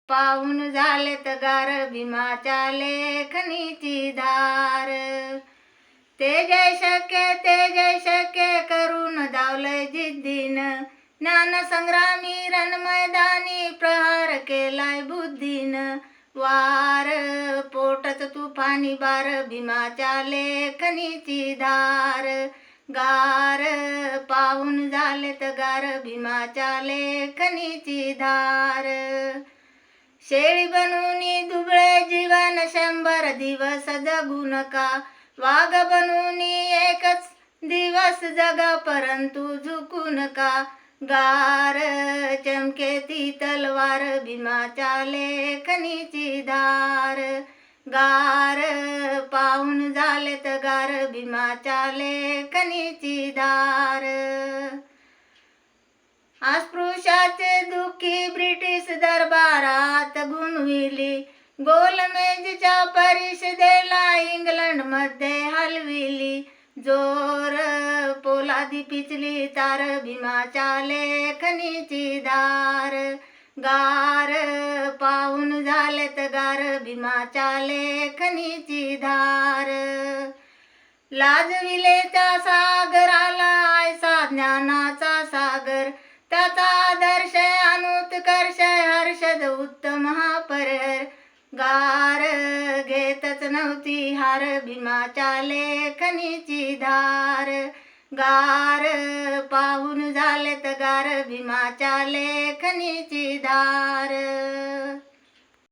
पाहून झालेत गार भीमाच्या लेखणीची धार. ते जय शक्य करून धावलंय जिद्दीनं, ज्ञान संग्रामी रणमैदानी प्रहार केलाय बुद्धीनं. वार पोटच तुफानी बार भीमाच्या लेखणीची धार. गार पाहून झालेत गार भीमाच्या लेखणीची धार. शेळी बनून दुबळे जीवन 100 दिवस जगू नका, वाघ बनून एकच दिवस जगा परंतु झुकू नका. गार चमके ती तलवार भीमाच्या लेखणीची धार. गार पाहून झालेत गार भीमाच्या लेखणीची धार. अस्पृश्याचे दुःखी ब्रिटिश दरबारात घुमविली, गोलमेजच्या परिषदेला इंग्लंडमध्ये हलविली. जोर पोलादी पिचली तार भीमाच्या लेखणीची धार. गार पाहून झालेत गार भीमाच्या लेखणीची धार. लाजविले त्या सागराला ऐसा ज्ञानाचा सागर, त्याचा आदर्श अनुत्कर्ष हर्षद उत्तम हा परहर. गार घेतच नव्हती हार भीमाच्या लेखणीची धार. गार पाहून झालेत गार भीमाच्या लेखणीची धार.